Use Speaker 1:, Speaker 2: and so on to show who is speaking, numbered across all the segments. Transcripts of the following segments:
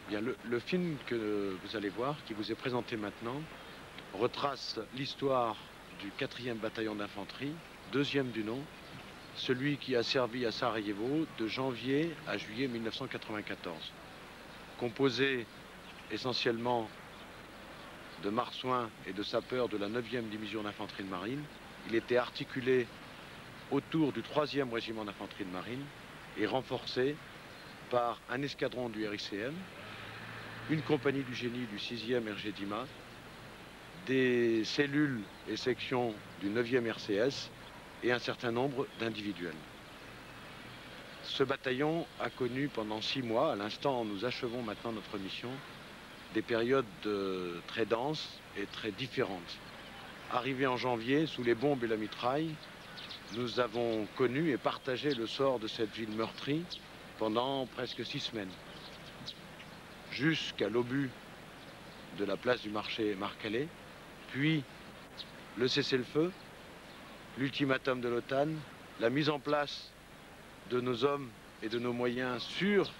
Speaker 1: Bien, le film que vous allez voir, qui vous est présenté maintenant, retrace l'histoire du 4e bataillon d'infanterie, 2e du nom, celui qui a servi à Sarajevo de janvier à juillet 1994. Composé essentiellement de marsouins et de sapeurs de la 9e division d'infanterie de marine, il était articulé autour du 3e régiment d'infanterie de marine et renforcé par un escadron du RICM, une compagnie du génie du 6e RG Dima, des cellules et sections du 9e RCS et un certain nombre d'individuels. Ce bataillon a connu pendant 6 mois, à l'instant où nous achevons maintenant notre mission, des périodes très denses et très différentes. Arrivé en janvier, sous les bombes et la mitraille, nous avons connu et partagé le sort de cette ville meurtrie pendant presque 6 semaines. Jusqu'à l'obus de la place du marché Marcalais, puis le cessez-le-feu, l'ultimatum de l'OTAN, la mise en place de nos hommes et de nos moyens sur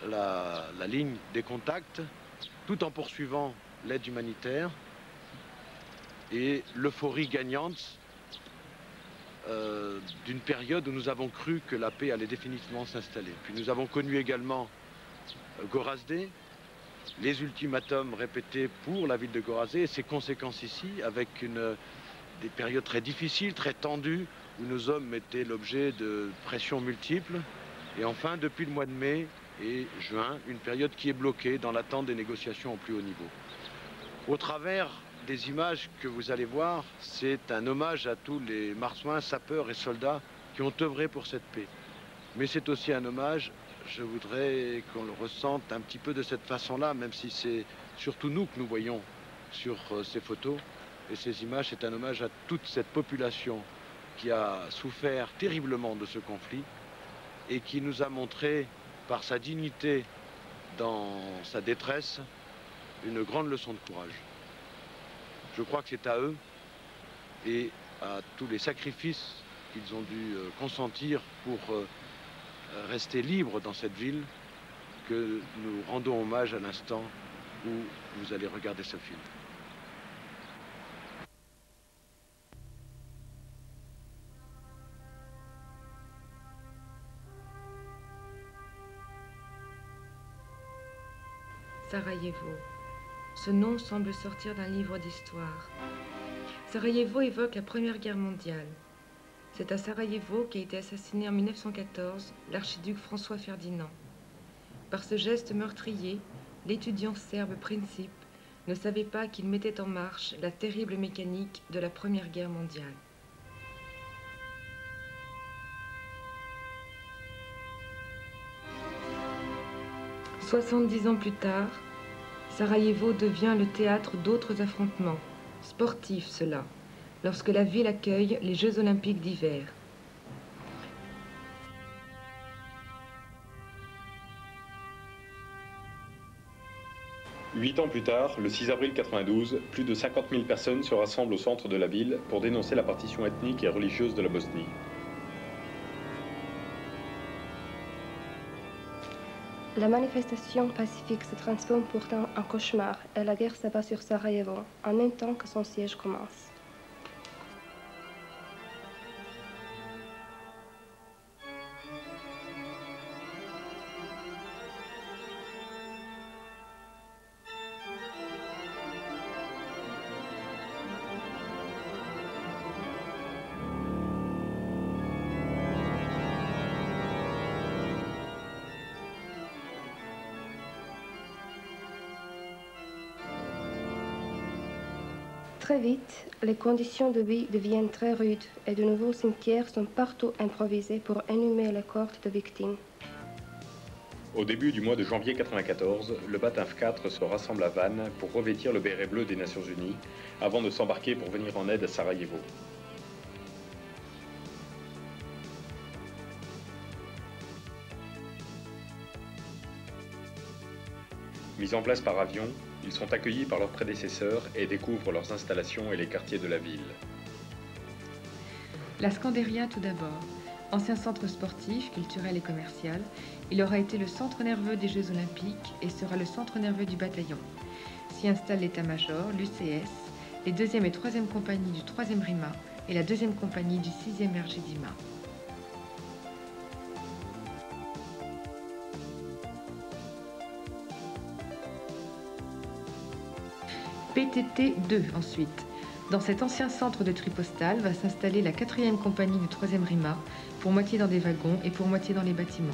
Speaker 1: la ligne des contacts, tout en poursuivant l'aide humanitaire et l'euphorie gagnante d'une période où nous avons cru que la paix allait définitivement s'installer. Puis nous avons connu également Gorazde, les ultimatums répétés pour la ville de Gorazde et ses conséquences ici, avec des périodes très difficiles, très tendues, où nos hommes étaient l'objet de pressions multiples. Et enfin, depuis le mois de mai et juin, une période qui est bloquée dans l'attente des négociations au plus haut niveau. Au travers des images que vous allez voir, c'est un hommage à tous les marsouins, sapeurs et soldats qui ont œuvré pour cette paix. Mais c'est aussi un hommage, je voudrais qu'on le ressente un petit peu de cette façon-là, même si c'est surtout nous que nous voyons sur ces photos et ces images. C'est un hommage à toute cette population qui a souffert terriblement de ce conflit et qui nous a montré, par sa dignité dans sa détresse, une grande leçon de courage. Je crois que c'est à eux et à tous les sacrifices qu'ils ont dû consentir pour rester libres dans cette ville que nous rendons hommage à l'instant où vous allez regarder ce film.
Speaker 2: Sarajevo. Ce nom semble sortir d'un livre d'histoire. Sarajevo évoque la Première Guerre mondiale. C'est à Sarajevo qu'a été assassiné en 1914 l'archiduc François Ferdinand. Par ce geste meurtrier, l'étudiant serbe Princip ne savait pas qu'il mettait en marche la terrible mécanique de la Première Guerre mondiale. « 70 ans plus tard, Sarajevo devient le théâtre d'autres affrontements, sportifs ceux-là, lorsque la ville accueille les Jeux olympiques d'hiver.
Speaker 3: Huit ans plus tard, le 6 avril 92, plus de 50 000 personnes se rassemblent au centre de la ville pour dénoncer la partition ethnique et religieuse de la Bosnie.
Speaker 4: La manifestation pacifique se transforme pourtant en cauchemar et la guerre s'abat sur Sarajevo en même temps que son siège commence. Très vite, les conditions de vie deviennent très rudes et de nouveaux cimetières sont partout improvisés pour inhumer les corps de victimes.
Speaker 3: Au début du mois de janvier 1994, le BATINF 4 se rassemble à Vannes pour revêtir le béret bleu des Nations Unies avant de s'embarquer pour venir en aide à Sarajevo. Mis en place par avion, ils sont accueillis par leurs prédécesseurs et découvrent leurs installations et les quartiers de la ville.
Speaker 2: La Scanderia tout d'abord. Ancien centre sportif, culturel et commercial, il aura été le centre nerveux des Jeux Olympiques et sera le centre nerveux du bataillon. S'y installe l'état-major, l'UCS, les 2e et 3e compagnies du 3e RIMA et la 2e compagnie du 6e RGDIMA. PTT 2 ensuite. Dans cet ancien centre de tri postal va s'installer la 4e compagnie du 3e RIMA, pour moitié dans des wagons et pour moitié dans les bâtiments.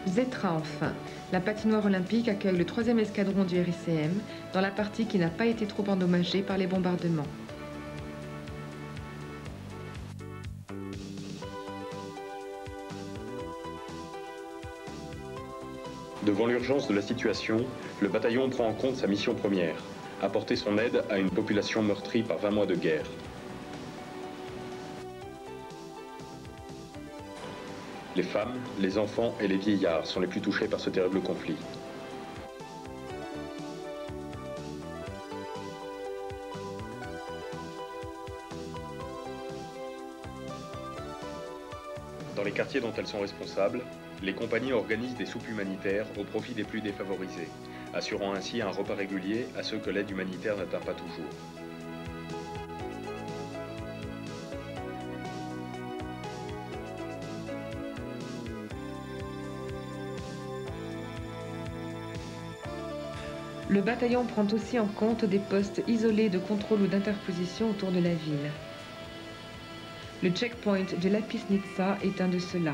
Speaker 2: Zetra enfin. La patinoire olympique accueille le 3e escadron du RICM dans la partie qui n'a pas été trop endommagée par les bombardements.
Speaker 3: Devant l'urgence de la situation, le bataillon prend en compte sa mission première, apporter son aide à une population meurtrie par 20 mois de guerre. Les femmes, les enfants et les vieillards sont les plus touchés par ce terrible conflit. Dans les quartiers dont elles sont responsables, les compagnies organisent des soupes humanitaires au profit des plus défavorisés, assurant ainsi un repas régulier à ceux que l'aide humanitaire n'atteint pas toujours.
Speaker 2: Le bataillon prend aussi en compte des postes isolés de contrôle ou d'interposition autour de la ville. Le checkpoint de Lapisnitsa est un de ceux-là.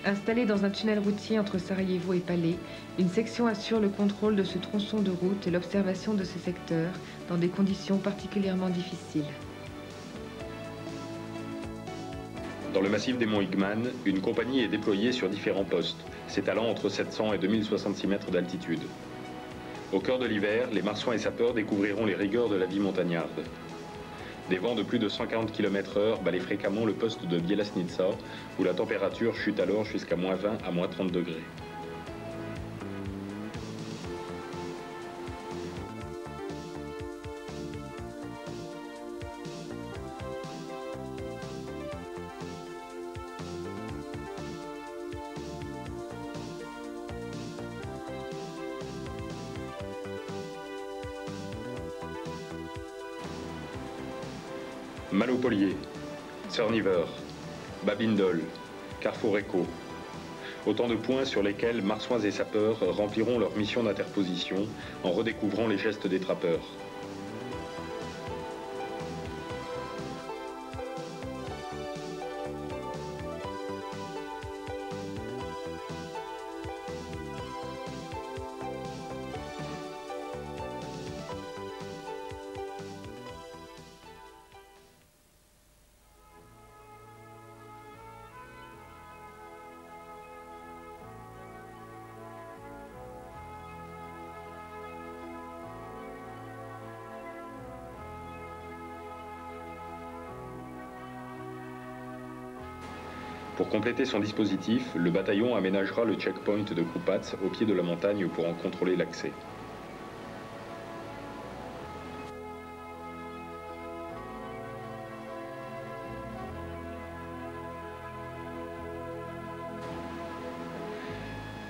Speaker 2: Installé dans un tunnel routier entre Sarajevo et Palais, une section assure le contrôle de ce tronçon de route et l'observation de ce secteur dans des conditions particulièrement difficiles.
Speaker 3: Dans le massif des monts Igman, une compagnie est déployée sur différents postes, s'étalant entre 700 et 2066 mètres d'altitude. Au cœur de l'hiver, les marsouins et sapeurs découvriront les rigueurs de la vie montagnarde. Des vents de plus de 140 km/h balaient fréquemment le poste de Bielasnitsa, où la température chute alors jusqu'à -20 à -30 degrés. Malopolier, Sørniver, Babindol, Carrefour Echo. Autant de points sur lesquels marsouins et sapeurs rempliront leur mission d'interposition en redécouvrant les gestes des trappeurs. Pour compléter son dispositif, le bataillon aménagera le checkpoint de Krupac au pied de la montagne pour en contrôler l'accès.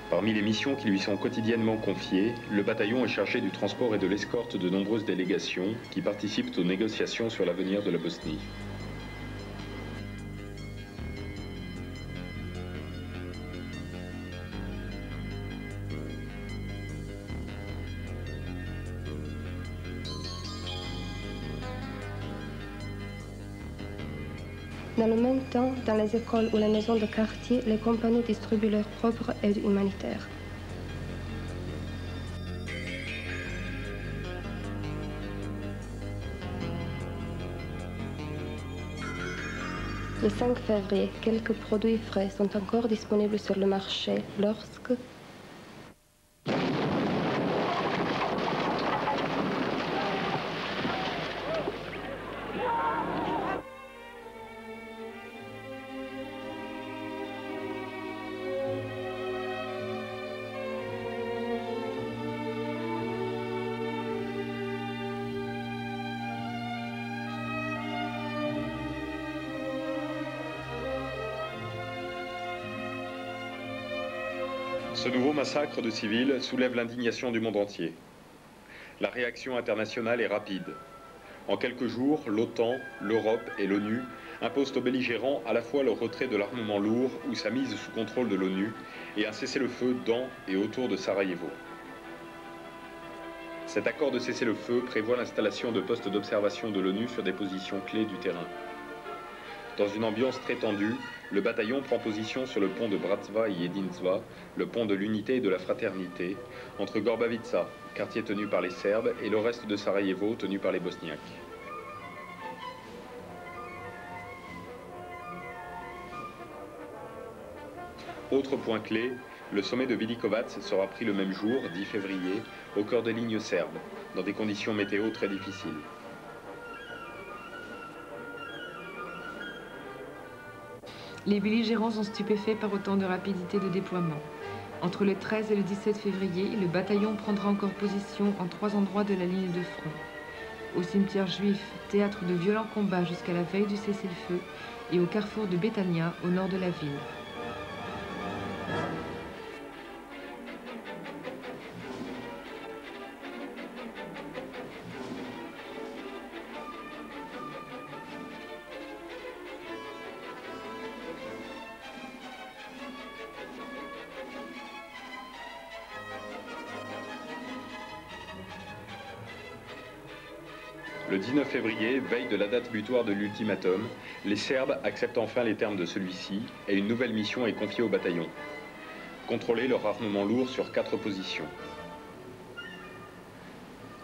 Speaker 3: Parmi les missions qui lui sont quotidiennement confiées, le bataillon est chargé du transport et de l'escorte de nombreuses délégations qui participent aux négociations sur l'avenir de la Bosnie.
Speaker 4: Dans le même temps, dans les écoles ou les maisons de quartier, les compagnies distribuent leur propre aide humanitaire. Le 5 février, quelques produits frais sont encore disponibles sur le marché lorsque
Speaker 3: Ce nouveau massacre de civils soulève l'indignation du monde entier. La réaction internationale est rapide. En quelques jours, l'OTAN, l'Europe et l'ONU imposent aux belligérants à la fois le retrait de l'armement lourd ou sa mise sous contrôle de l'ONU et un cessez-le-feu dans et autour de Sarajevo. Cet accord de cessez-le-feu prévoit l'installation de postes d'observation de l'ONU sur des positions clés du terrain. Dans une ambiance très tendue, le bataillon prend position sur le pont de Bracva et Jedinstva, le pont de l'unité et de la fraternité, entre Gorbavica, quartier tenu par les Serbes, et le reste de Sarajevo, tenu par les Bosniaques. Autre point clé, le sommet de Velikovac sera pris le même jour, 10 février, au cœur des lignes serbes, dans des conditions météo très difficiles.
Speaker 2: Les belligérants sont stupéfaits par autant de rapidité de déploiement. Entre le 13 et le 17 février, le bataillon prendra encore position en 3 endroits de la ligne de front. Au cimetière juif, théâtre de violents combats jusqu'à la veille du cessez-le-feu, et au carrefour de Betania, au nord de la ville.
Speaker 3: Le 19 février, veille de la date butoir de l'ultimatum, les Serbes acceptent enfin les termes de celui-ci et une nouvelle mission est confiée au bataillon. Contrôler leur armement lourd sur 4 positions.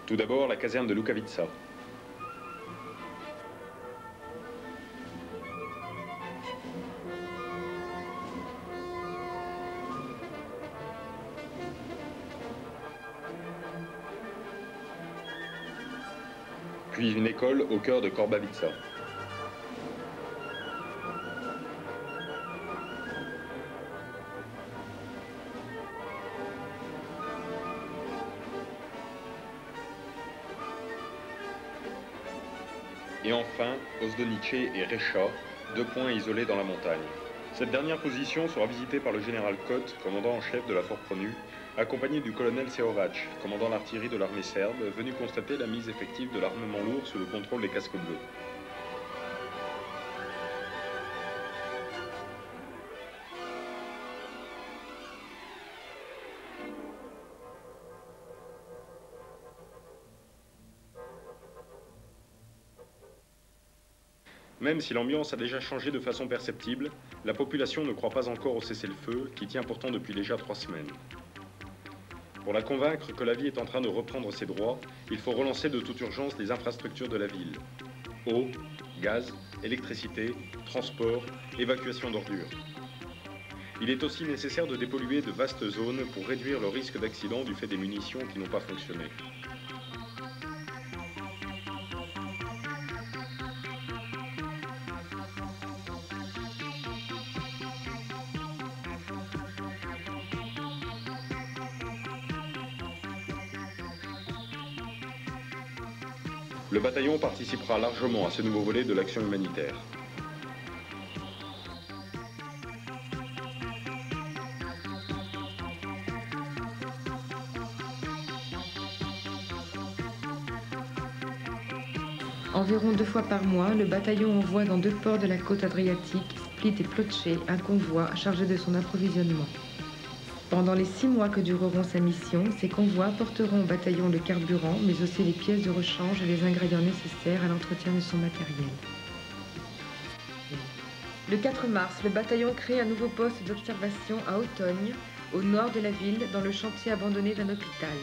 Speaker 3: Tout d'abord, la caserne de Lukavica. Puis une école au cœur de Gorbavica. Et enfin, Ozdonice et Recha, 2 points isolés dans la montagne. Cette dernière position sera visitée par le général Kot, commandant en chef de la Force-Pronu, accompagné du colonel Seovac, commandant l'artillerie de l'armée serbe, venu constater la mise effective de l'armement lourd sous le contrôle des casques bleus. Même si l'ambiance a déjà changé de façon perceptible, la population ne croit pas encore au cessez-le-feu, qui tient pourtant depuis déjà 3 semaines. Pour la convaincre que la vie est en train de reprendre ses droits, il faut relancer de toute urgence les infrastructures de la ville. Eau, gaz, électricité, transport, évacuation d'ordures. Il est aussi nécessaire de dépolluer de vastes zones pour réduire le risque d'accident du fait des munitions qui n'ont pas fonctionné. Le bataillon participera largement à ce nouveau volet de l'action humanitaire.
Speaker 2: Environ 2 fois par mois, le bataillon envoie dans 2 ports de la côte adriatique, Split et Ploče, un convoi chargé de son approvisionnement. Pendant les 6 mois que dureront sa mission, ces convois porteront au bataillon le carburant, mais aussi les pièces de rechange et les ingrédients nécessaires à l'entretien de son matériel. Le 4 mars, le bataillon crée un nouveau poste d'observation à Otogne, au nord de la ville, dans le chantier abandonné d'un hôpital.